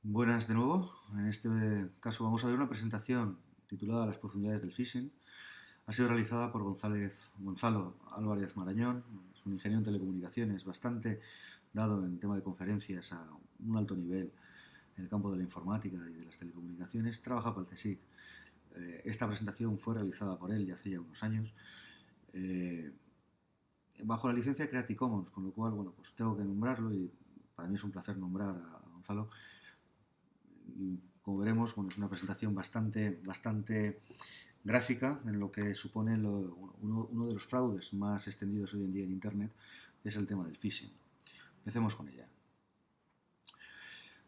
Buenas de nuevo. En este caso vamos a ver una presentación titulada Las profundidades del phishing. Ha sido realizada por Gonzalo Álvarez Marañón. Es un ingeniero en telecomunicaciones bastante dado en el tema de conferencias a un alto nivel en el campo de la informática y de las telecomunicaciones. Trabaja para el CSIC. Esta presentación fue realizada por él ya hace ya unos años bajo la licencia Creative Commons, con lo cual, bueno, pues tengo que nombrarlo y para mí es un placer nombrar a Gonzalo. Y como veremos, bueno, es una presentación bastante gráfica en lo que supone uno de los fraudes más extendidos hoy en día en Internet, que es el tema del phishing. Empecemos con ella.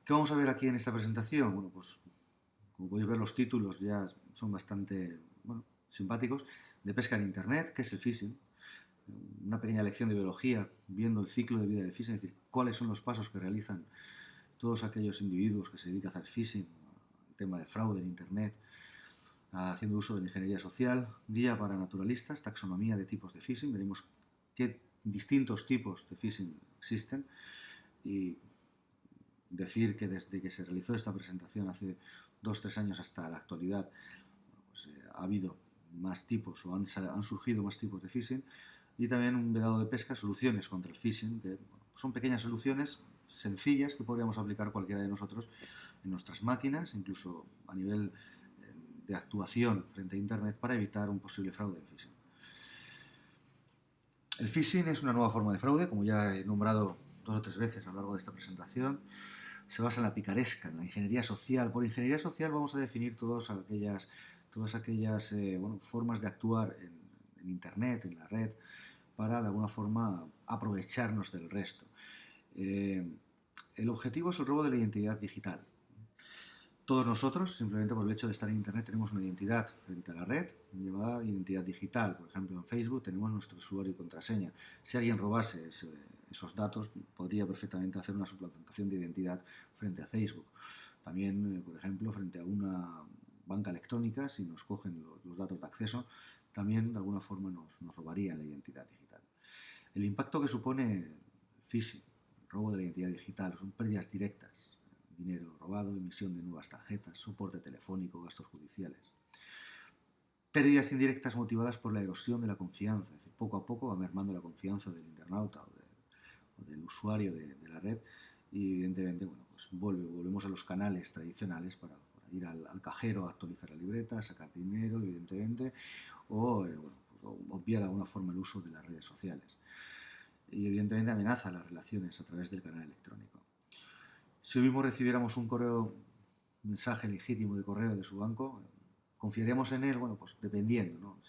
¿Qué vamos a ver aquí en esta presentación? Bueno, pues como podéis ver, los títulos ya son bastante simpáticos. De pesca en Internet, ¿qué es el phishing? Una pequeña lección de biología viendo el ciclo de vida del phishing, es decir, cuáles son los pasos que realizan todos aquellos individuos que se dedican a hacer phishing, el tema de fraude en Internet, haciendo uso de la ingeniería social, guía para naturalistas, taxonomía de tipos de phishing, veremos qué distintos tipos de phishing existen y decir que desde que se realizó esta presentación hace 2-3 años hasta la actualidad pues, ha habido más tipos o han surgido más tipos de phishing, y también un vedado de pesca, soluciones contra el phishing, que son pequeñas soluciones sencillas que podríamos aplicar cualquiera de nosotros en nuestras máquinas, incluso a nivel de actuación frente a Internet para evitar un posible fraude de phishing. El phishing es una nueva forma de fraude, como ya he nombrado 2 o 3 veces a lo largo de esta presentación. Se basa en la picaresca, en la ingeniería social. Por ingeniería social vamos a definir todas aquellas formas de actuar en Internet, en la red, para de alguna forma aprovecharnos del resto. El objetivo es el robo de la identidad digital. Todos nosotros, simplemente por el hecho de estar en Internet, tenemos una identidad frente a la red, llamada identidad digital. Por ejemplo, en Facebook tenemos nuestro usuario y contraseña. Si alguien robase esos datos, podría perfectamente hacer una suplantación de identidad frente a Facebook. También, por ejemplo, frente a una banca electrónica, si nos cogen los datos de acceso, también de alguna forma nos robarían la identidad digital. El impacto que supone el phishing, el robo de la identidad digital, son pérdidas directas: dinero robado, emisión de nuevas tarjetas, soporte telefónico, gastos judiciales. Pérdidas indirectas motivadas por la erosión de la confianza, es decir, poco a poco va mermando la confianza del internauta o del usuario de la red, y evidentemente, bueno, pues volvemos a los canales tradicionales para ir al cajero a actualizar la libreta, a sacar dinero, evidentemente, o obviar de alguna forma el uso de las redes sociales. Y evidentemente amenaza las relaciones a través del canal electrónico. Si hoy mismo recibiéramos un mensaje legítimo de correo de su banco, ¿confiaríamos en él? Bueno, pues dependiendo, ¿no?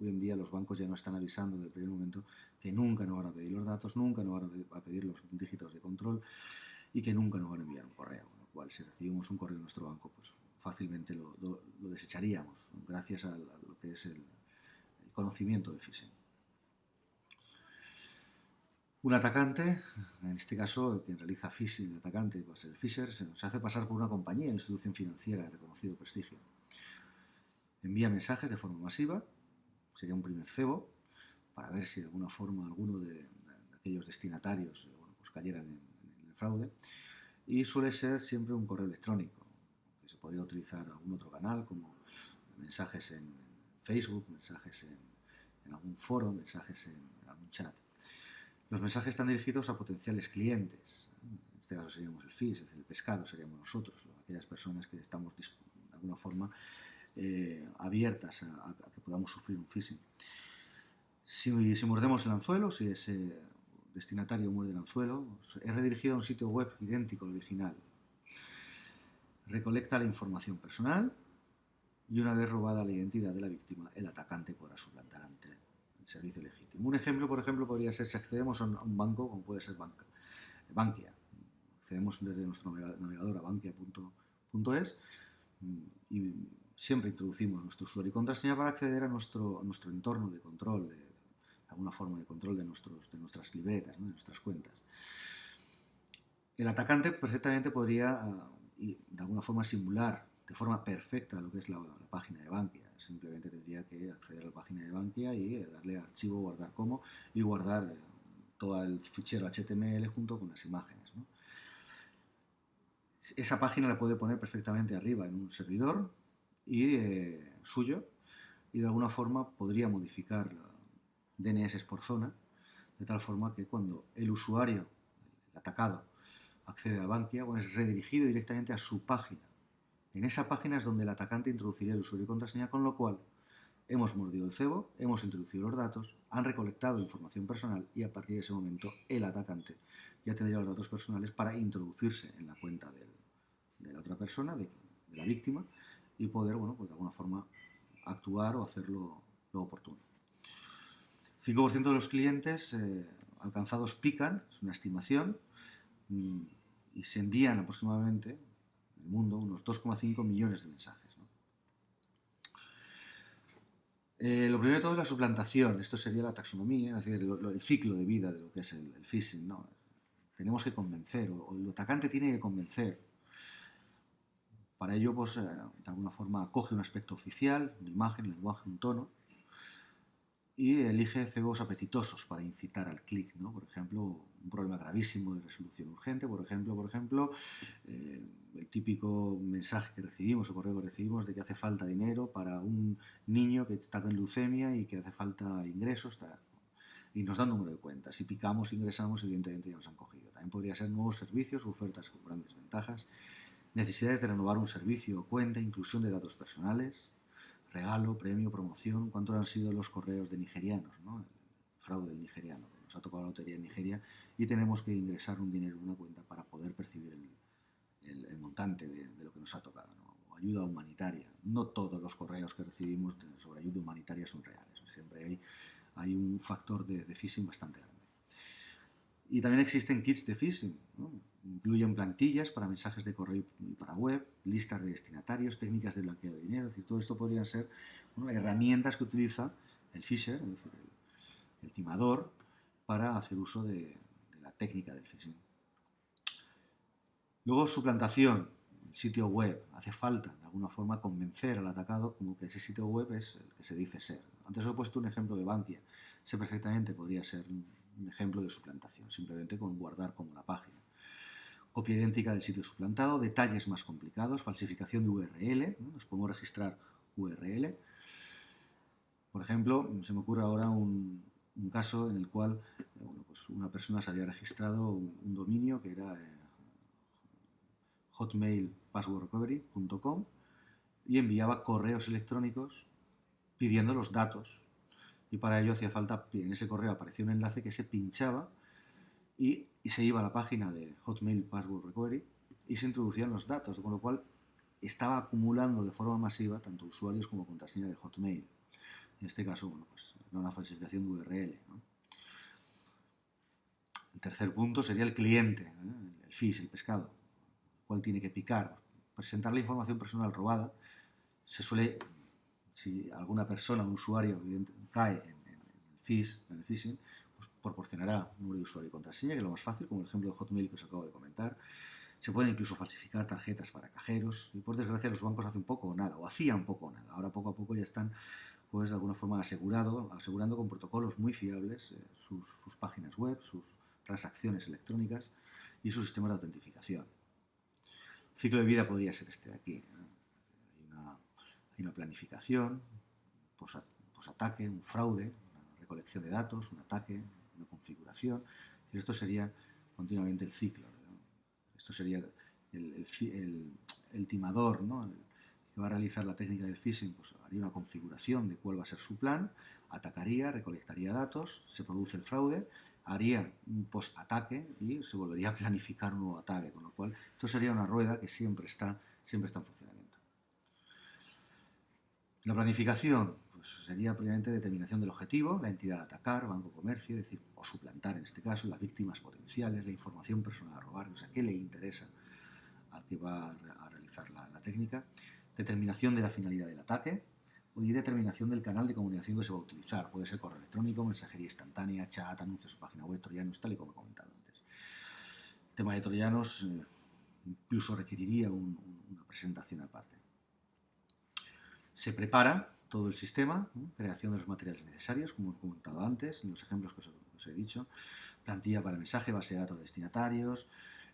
Hoy en día los bancos ya nos están avisando desde el primer momento que nunca nos van a pedir los datos, nunca nos van a pedir los dígitos de control y que nunca nos van a enviar un correo. Con lo cual, si recibimos un correo de nuestro banco, pues fácilmente lo desecharíamos, ¿no? Gracias a lo que es el conocimiento del phishing. Un atacante, en este caso, quien realiza phishing, el atacante, pues el phisher, se hace pasar por una compañía o institución financiera de reconocido prestigio. Envía mensajes de forma masiva, sería un primer cebo, para ver si de alguna forma alguno de aquellos destinatarios pues cayeran en el fraude, y suele ser siempre un correo electrónico, que se podría utilizar algún otro canal, como mensajes en Facebook, mensajes en algún foro, mensajes en algún chat. Los mensajes están dirigidos a potenciales clientes. En este caso seríamos el FIS, es decir, el pescado seríamos nosotros, aquellas personas que estamos de alguna forma abiertas a que podamos sufrir un phishing. Si mordemos el anzuelo, si ese destinatario muerde el anzuelo, es redirigido a un sitio web idéntico al original. Recolecta la información personal y, una vez robada la identidad de la víctima, el atacante podrá suplantar ante el servicio legítimo. Un ejemplo, por ejemplo, podría ser si accedemos a un banco, como puede ser Bankia. Accedemos desde nuestro navegador a bankia.es y siempre introducimos nuestro usuario y contraseña para acceder a nuestro entorno de control, de alguna forma de control de nuestras libretas, ¿no? De nuestras cuentas. El atacante perfectamente podría, de alguna forma, simular de forma perfecta lo que es la página de Bankia. Simplemente tendría que acceder a la página de Bankia y darle a archivo, guardar como, y guardar todo el fichero HTML junto con las imágenes, ¿no? esa página la puede poner perfectamente arriba en un servidor y, suyo, y de alguna forma podría modificar la DNS por zona, de tal forma que cuando el usuario, el atacado, accede a Bankia, bueno, es redirigido directamente a su página. En esa página es donde el atacante introduciría el usuario y contraseña, con lo cual hemos mordido el cebo, hemos introducido los datos, han recolectado información personal y a partir de ese momento el atacante ya tendría los datos personales para introducirse en la cuenta de la otra persona, de la víctima, y poder, bueno, pues de alguna forma actuar o hacer lo oportuno. 5% de los clientes alcanzados pican, es una estimación, y se envían aproximadamente en el mundo unos 2,5 millones de mensajes. Lo primero de todo es la suplantación. Esto sería la taxonomía, es decir, el ciclo de vida de lo que es el phishing, ¿no? Tenemos que convencer, o el atacante tiene que convencer. Para ello, pues, de alguna forma, acoge un aspecto oficial, una imagen, un lenguaje, un tono, y elige cebos apetitosos para incitar al clic, ¿no? Por ejemplo, un problema gravísimo de resolución urgente, por ejemplo, el típico mensaje que recibimos o correo que recibimos de que hace falta dinero para un niño que está con leucemia y que hace falta ingresos, y nos dan número de cuenta. Si picamos, ingresamos, evidentemente ya nos han cogido. También podría ser nuevos servicios o ofertas con grandes ventajas, necesidades de renovar un servicio o cuenta, inclusión de datos personales, regalo, premio, promoción. ¿Cuántos han sido los correos de nigerianos, ¿no? El fraude del nigeriano, que nos ha tocado la lotería en Nigeria y tenemos que ingresar un dinero en una cuenta para poder percibir el montante de lo que nos ha tocado, ¿no? O ayuda humanitaria. No todos los correos que recibimos sobre ayuda humanitaria son reales. Siempre hay un factor de phishing bastante grande. Y también existen kits de phishing, ¿no? Incluyen plantillas para mensajes de correo y para web, listas de destinatarios, técnicas de blanqueo de dinero. Es decir, todo esto podrían ser, bueno, herramientas que utiliza el phisher, es decir, el timador, para hacer uso de la técnica del phishing. Luego, suplantación, el sitio web. Hace falta, de alguna forma, convencer al atacado como que ese sitio web es el que se dice ser. Antes os he puesto un ejemplo de Bankia. Ese perfectamente podría ser un ejemplo de suplantación, simplemente con guardar como la página. Copia idéntica del sitio suplantado, detalles más complicados, falsificación de URL, ¿no? Nos podemos registrar URL. Por ejemplo, se me ocurre ahora un caso en el cual, bueno, pues una persona se había registrado un dominio que era hotmailpasswordrecovery.com y enviaba correos electrónicos pidiendo los datos. Y para ello hacía falta, en ese correo aparecía un enlace que se pinchaba y se iba a la página de Hotmail Password Recovery y se introducían los datos, con lo cual estaba acumulando de forma masiva tanto usuarios como contraseña de Hotmail. En este caso, bueno, pues era una falsificación de URL, ¿no? El tercer punto sería el cliente, el fish, el pescado, el cual tiene que picar, presentar la información personal robada. Se suele, si alguna persona, un usuario, cae en el phishing, pues proporcionará un número de usuario y contraseña, que es lo más fácil, como el ejemplo de Hotmail que os acabo de comentar. Se pueden incluso falsificar tarjetas para cajeros y, por desgracia, los bancos hacen poco o nada, o hacían poco o nada. Ahora poco a poco ya están, pues, de alguna forma asegurando con protocolos muy fiables sus páginas web, sus transacciones electrónicas y su sistema de autentificación. El ciclo de vida podría ser este de aquí, ¿no? Hay una planificación, posataque, un fraude, una recolección de datos, un ataque, una configuración. Esto sería continuamente el ciclo, ¿no? Esto sería el timador, ¿no? El que va a realizar la técnica del phishing, pues haría una configuración de cuál va a ser su plan, atacaría, recolectaría datos, se produce el fraude, haría un post-ataque y se volvería a planificar un nuevo ataque, con lo cual esto sería una rueda que siempre está en funcionamiento. La planificación, pues, sería previamente determinación del objetivo, la entidad a atacar, banco, comercio, es decir, o suplantar en este caso, las víctimas potenciales, la información personal a robar, o sea, qué le interesa al que va a realizar la técnica, determinación de la finalidad del ataque y determinación del canal de comunicación que se va a utilizar. Puede ser correo electrónico, mensajería instantánea, chat, anuncios, página web, troyanos, tal y como he comentado antes. El tema de troyanos incluso requeriría una presentación aparte. Se prepara todo el sistema, ¿no? Creación de los materiales necesarios, como os he comentado antes, en los ejemplos que os he dicho, plantilla para el mensaje, base de datos de destinatarios,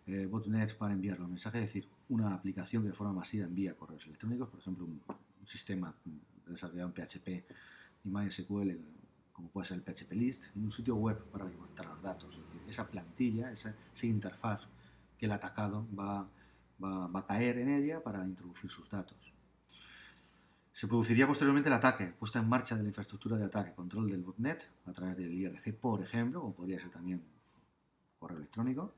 botnets para enviar los mensajes, es decir, una aplicación que de forma masiva envía correos electrónicos, por ejemplo, un sistema desarrollado en PHP y MySQL, como puede ser el PHP List, y un sitio web para recolectar los datos. Es decir, esa plantilla, esa interfaz que el atacado va a caer en ella para introducir sus datos. Se produciría posteriormente el ataque, puesta en marcha de la infraestructura de ataque, control del botnet a través del IRC, por ejemplo, o podría ser también correo electrónico,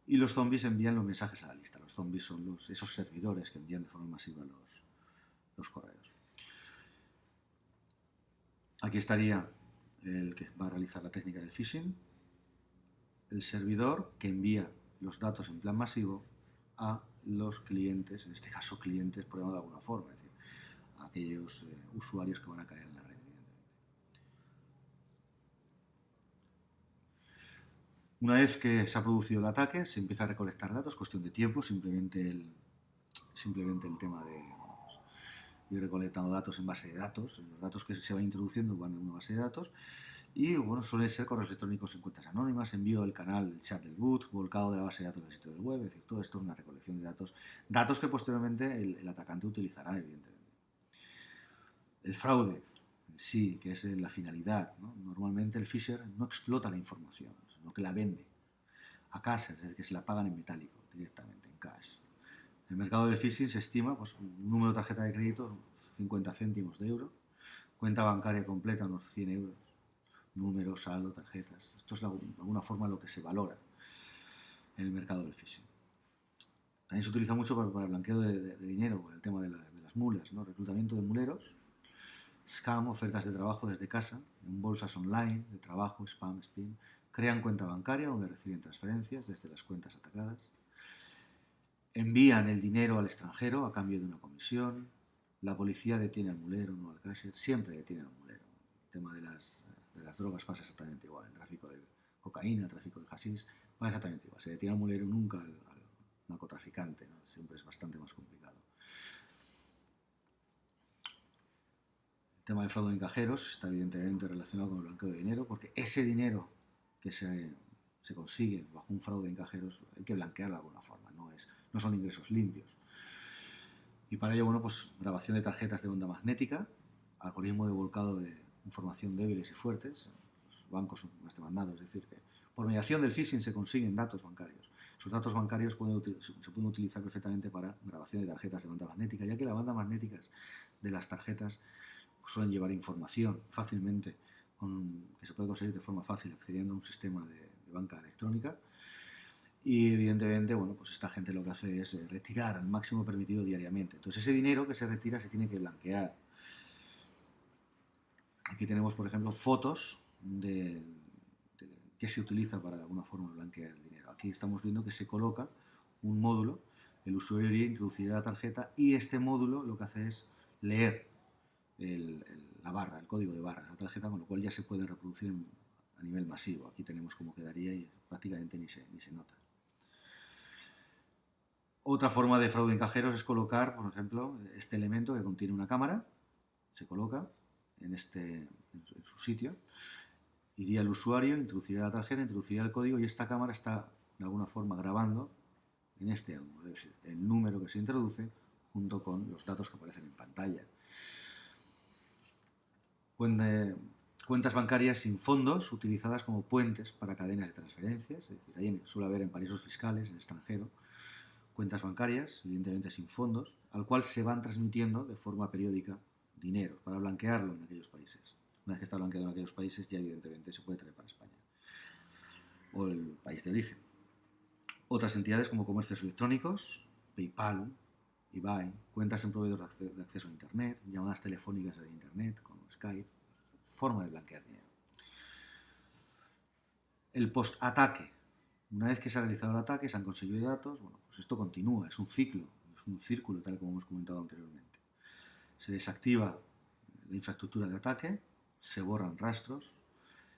y los zombies envían los mensajes a la lista. Los zombies son esos servidores que envían de forma masiva los correos. Aquí estaría el que va a realizar la técnica del phishing, el servidor que envía los datos en plan masivo a los clientes, en este caso clientes por llamarlo de alguna forma, es decir, a aquellos usuarios que van a caer en la red, evidentemente. Una vez que se ha producido el ataque, se empieza a recolectar datos, cuestión de tiempo, simplemente el tema de ir recolectando datos en base de datos, los datos que se van introduciendo van en una base de datos, y bueno, suelen ser correos electrónicos en cuentas anónimas, envío del canal, del chat del boot, volcado de la base de datos del sitio del web, es decir, todo esto es una recolección de datos que posteriormente el atacante utilizará, evidentemente. El fraude en sí, que es la finalidad, ¿no? Normalmente el phisher no explota la información, sino que la vende a cash, es decir, que se la pagan en metálico, directamente, en cash. El mercado del phishing se estima, pues, un número de tarjeta de crédito, 50 céntimos de euro, cuenta bancaria completa, unos 100 euros, número, saldo, tarjetas. Esto es de alguna forma lo que se valora en el mercado del phishing. También se utiliza mucho para el blanqueo de dinero, por el tema de las mulas, ¿no? Reclutamiento de muleros, scam, ofertas de trabajo desde casa, en bolsas online, de trabajo, spam, spin. Crean cuenta bancaria donde reciben transferencias desde las cuentas atacadas. Envían el dinero al extranjero a cambio de una comisión. La policía detiene al mulero, no al cashier. Siempre detiene al mulero. El tema de las drogas pasa exactamente igual. El tráfico de cocaína, el tráfico de hashish, pasa exactamente igual. Se detiene al mulero, nunca al narcotraficante, ¿no? Siempre es bastante más complicado. El tema del fraude en cajeros está evidentemente relacionado con el blanqueo de dinero, porque ese dinero que se consigue bajo un fraude en cajeros hay que blanquearlo de alguna forma, no son ingresos limpios. Y para ello, bueno, pues grabación de tarjetas de onda magnética, algoritmo de volcado de información débiles y fuertes, los bancos son más demandados, es decir, que por mediación del phishing se consiguen datos bancarios. Esos datos bancarios se pueden utilizar perfectamente para grabación de tarjetas de banda magnética, ya que las bandas magnéticas de las tarjetas suelen llevar información fácilmente, que se puede conseguir de forma fácil accediendo a un sistema de banca electrónica. Y evidentemente, bueno, pues esta gente lo que hace es retirar al máximo permitido diariamente. Entonces ese dinero que se retira se tiene que blanquear. Aquí tenemos, por ejemplo, fotos que se utiliza para de alguna forma blanquear el dinero. Aquí estamos viendo que se coloca un módulo, el usuario introducirá la tarjeta y este módulo lo que hace es leer la barra, el código de barra de la tarjeta, con lo cual ya se puede reproducir a nivel masivo. Aquí tenemos cómo quedaría y prácticamente ni se nota. Otra forma de fraude en cajeros es colocar, por ejemplo, este elemento que contiene una cámara, se coloca en su sitio, iría el usuario, introduciría la tarjeta, introduciría el código y esta cámara está de alguna forma grabando en este ángulo, es decir, el número que se introduce junto con los datos que aparecen en pantalla. Cuentas bancarias sin fondos utilizadas como puentes para cadenas de transferencias, es decir, ahí suele haber en paraísos fiscales, en el extranjero, cuentas bancarias, evidentemente sin fondos, al cual se van transmitiendo de forma periódica dinero para blanquearlo en aquellos países. Una vez que está blanqueado en aquellos países, ya evidentemente se puede traer para España o el país de origen. Otras entidades como comercios electrónicos, PayPal, eBay, cuentas en proveedores de acceso a Internet, llamadas telefónicas de Internet como Skype, forma de blanquear dinero. El post-ataque. Una vez que se ha realizado el ataque, se han conseguido datos, bueno, pues esto continúa, es un ciclo, es un círculo, tal como hemos comentado anteriormente. Se desactiva la infraestructura de ataque, se borran rastros,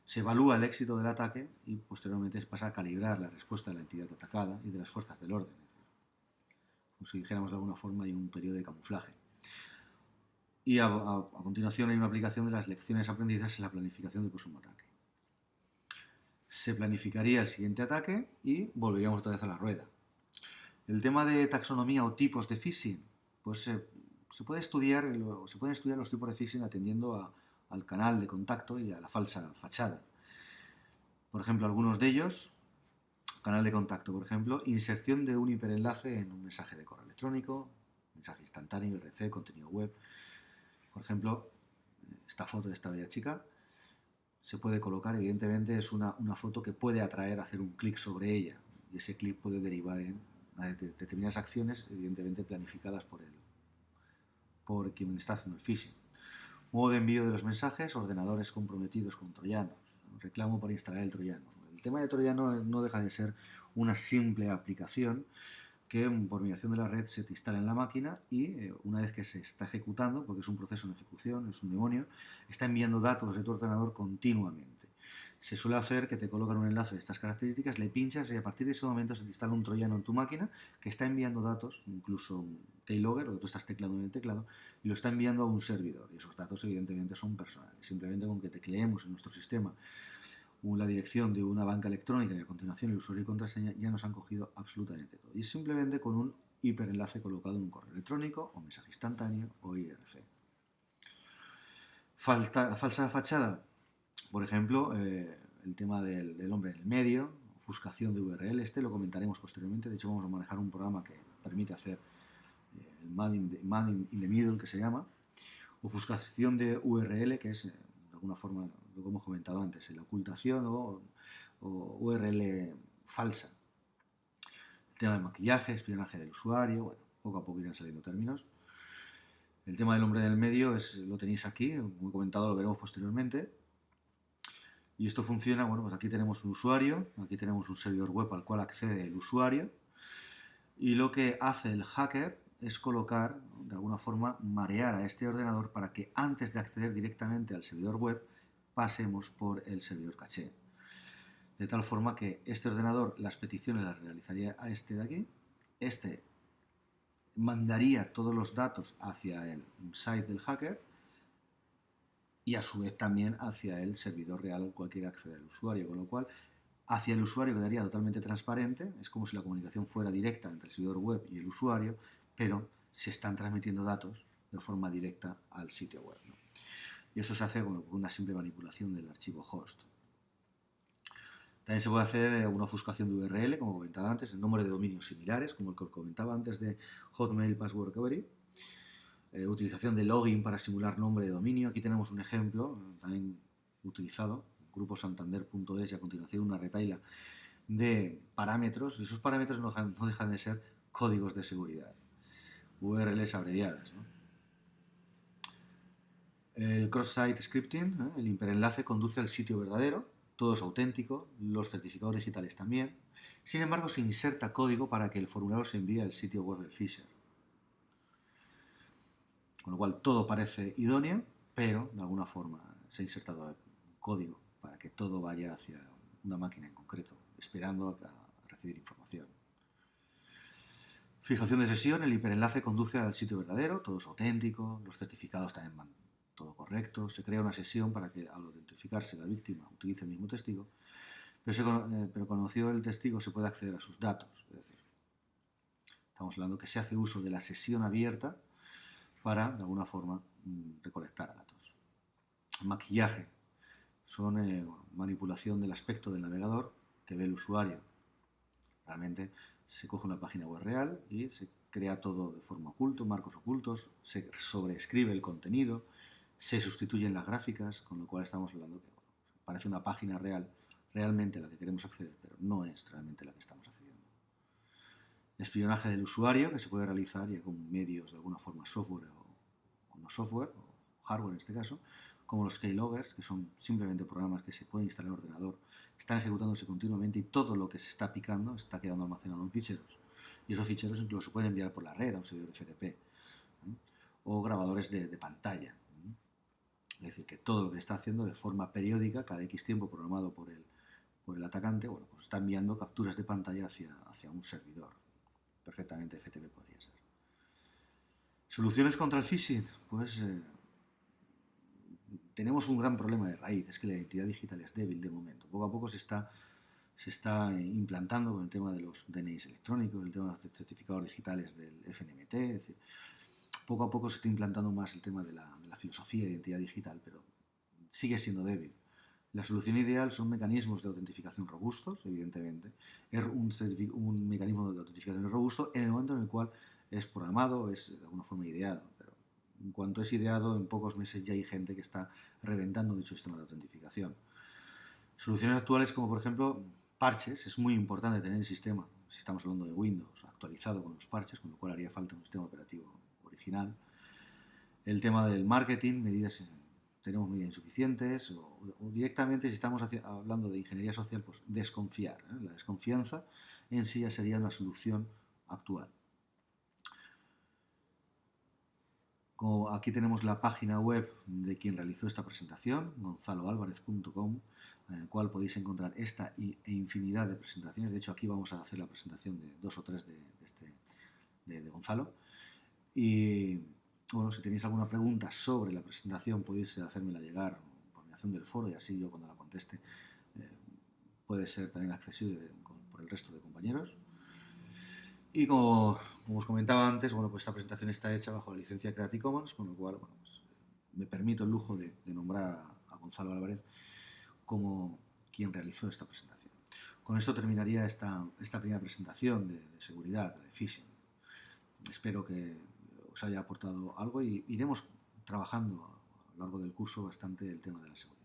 se evalúa el éxito del ataque y posteriormente se pasa a calibrar la respuesta de la entidad atacada y de las fuerzas del orden. Como si dijéramos de alguna forma, hay un periodo de camuflaje. Y a continuación hay una aplicación de las lecciones aprendidas en la planificación del próximo ataque. se planificaría el siguiente ataque y volveríamos otra vez a la rueda. El tema de taxonomía o tipos de phishing, pues se pueden estudiar los tipos de phishing atendiendo al canal de contacto y a la falsa fachada. Por ejemplo, algunos de ellos, canal de contacto, por ejemplo, inserción de un hiperenlace en un mensaje de correo electrónico, mensaje instantáneo, RC, contenido web. Por ejemplo, esta foto de esta bella chica se puede colocar, evidentemente es una foto que puede atraer a hacer un clic sobre ella y ese clic puede derivar en determinadas acciones, evidentemente planificadas por quien está haciendo el phishing. Modo de envío de los mensajes, ordenadores comprometidos con troyanos, reclamo para instalar el troyano. El tema de troyano no deja de ser una simple aplicación que por mediación de la red se te instala en la máquina y una vez que se está ejecutando, porque es un proceso en ejecución, es un demonio, está enviando datos de tu ordenador continuamente. Se suele hacer que te colocan un enlace de estas características, le pinchas y a partir de ese momento se te instala un troyano en tu máquina que está enviando datos, incluso un keylogger, o que tú estás teclando en el teclado, y lo está enviando a un servidor. Y esos datos evidentemente son personales. Simplemente con que tecleemos en nuestro sistema la dirección de una banca electrónica y a continuación el usuario y contraseña, ya nos han cogido absolutamente todo. Y simplemente con un hiperenlace colocado en un correo electrónico o mensaje instantáneo o IRC. Falsa fachada, por ejemplo, el tema del hombre en el medio, ofuscación de URL, lo comentaremos posteriormente. De hecho, vamos a manejar un programa que permite hacer el man in the middle, que se llama. Ofuscación de URL, que es, de alguna forma, lo que hemos comentado antes, la ocultación o URL falsa. El tema del maquillaje, espionaje del usuario, bueno, poco a poco irán saliendo términos. El tema del hombre del medio lo tenéis aquí, como he comentado, lo veremos posteriormente. Y esto funciona, bueno, pues aquí tenemos un usuario, aquí tenemos un servidor web al cual accede el usuario, y lo que hace el hacker es colocar, de alguna forma, marear a este ordenador para que antes de acceder directamente al servidor web, pasemos por el servidor caché. De tal forma que este ordenador las peticiones las realizaría a este de aquí, este mandaría todos los datos hacia el site del hacker y a su vez también hacia el servidor real al cual quiera acceder el usuario, con lo cual hacia el usuario quedaría totalmente transparente, es como si la comunicación fuera directa entre el servidor web y el usuario, pero se están transmitiendo datos de forma directa al sitio web, ¿no? Y eso se hace con una simple manipulación del archivo host. También se puede hacer una ofuscación de URL, como comentaba antes, el nombre de dominios similares, como el que comentaba antes de Hotmail Password Recovery. Utilización de login para simular nombre de dominio. Aquí tenemos un ejemplo también utilizado, gruposantander.es, y a continuación una retahíla de parámetros. Esos parámetros no dejan de ser códigos de seguridad, URLs abreviadas, ¿no? El cross-site scripting, el hiperenlace conduce al sitio verdadero, todo es auténtico, los certificados digitales también. Sin embargo, se inserta código para que el formulario se envíe al sitio web del phisher. Con lo cual todo parece idóneo, pero de alguna forma se ha insertado código para que todo vaya hacia una máquina en concreto, esperando a recibir información. Fijación de sesión, el hiperenlace conduce al sitio verdadero, todo es auténtico, los certificados también van todo correcto, se crea una sesión para que al identificarse la víctima utilice el mismo testigo, pero conocido el testigo se puede acceder a sus datos, es decir, estamos hablando que se hace uso de la sesión abierta para, de alguna forma, recolectar datos. Maquillaje son manipulación del aspecto del navegador que ve el usuario. Realmente se coge una página web real y se crea todo de forma oculta, marcos ocultos, se sobreescribe el contenido, se sustituyen las gráficas, con lo cual estamos hablando que parece una página real, realmente a la que queremos acceder, pero no es realmente la que estamos accediendo. Espionaje del usuario, que se puede realizar ya con medios de alguna forma software o no software, o hardware en este caso, como los keyloggers, que son simplemente programas que se pueden instalar en el ordenador, están ejecutándose continuamente y todo lo que se está picando está quedando almacenado en ficheros. Y esos ficheros incluso se pueden enviar por la red a un servidor FTP, ¿eh? O grabadores de pantalla. Es decir, que todo lo que está haciendo de forma periódica, cada X tiempo programado por el atacante, bueno, pues está enviando capturas de pantalla hacia un servidor. Perfectamente FTP podría ser. ¿Soluciones contra el phishing? Pues tenemos un gran problema de raíz, es que la identidad digital es débil de momento. Poco a poco se está implantando con el tema de los DNIs electrónicos, el tema de los certificados digitales del FNMT, es decir, poco a poco se está implantando más el tema de la filosofía de identidad digital, pero sigue siendo débil. La solución ideal son mecanismos de autentificación robustos, evidentemente. Es un mecanismo de autentificación robusto en el momento en el cual es programado, es de alguna forma ideado. Pero en cuanto es ideado, en pocos meses ya hay gente que está reventando dicho sistema de autentificación. Soluciones actuales como, por ejemplo, parches. Es muy importante tener el sistema, si estamos hablando de Windows, actualizado con los parches, con lo cual haría falta un sistema operativo original. El tema del marketing, tenemos medidas insuficientes o directamente si estamos hablando de ingeniería social, pues desconfiar. La desconfianza en sí ya sería una solución actual. Como aquí tenemos la página web de quien realizó esta presentación, gonzaloalvarez.com, en el cual podéis encontrar esta e infinidad de presentaciones. De hecho, aquí vamos a hacer la presentación de 2 o 3 de Gonzalo. Y bueno, si tenéis alguna pregunta sobre la presentación podéis hacérmela llegar por mediación del foro y así yo cuando la conteste puede ser también accesible por el resto de compañeros. Y como os comentaba antes, bueno, pues esta presentación está hecha bajo la licencia Creative Commons, con lo cual bueno, pues, me permito el lujo de nombrar a Gonzalo Álvarez como quien realizó esta presentación. Con esto terminaría esta primera presentación de seguridad, de phishing. Espero que os haya aportado algo y iremos trabajando a lo largo del curso bastante el tema de la seguridad.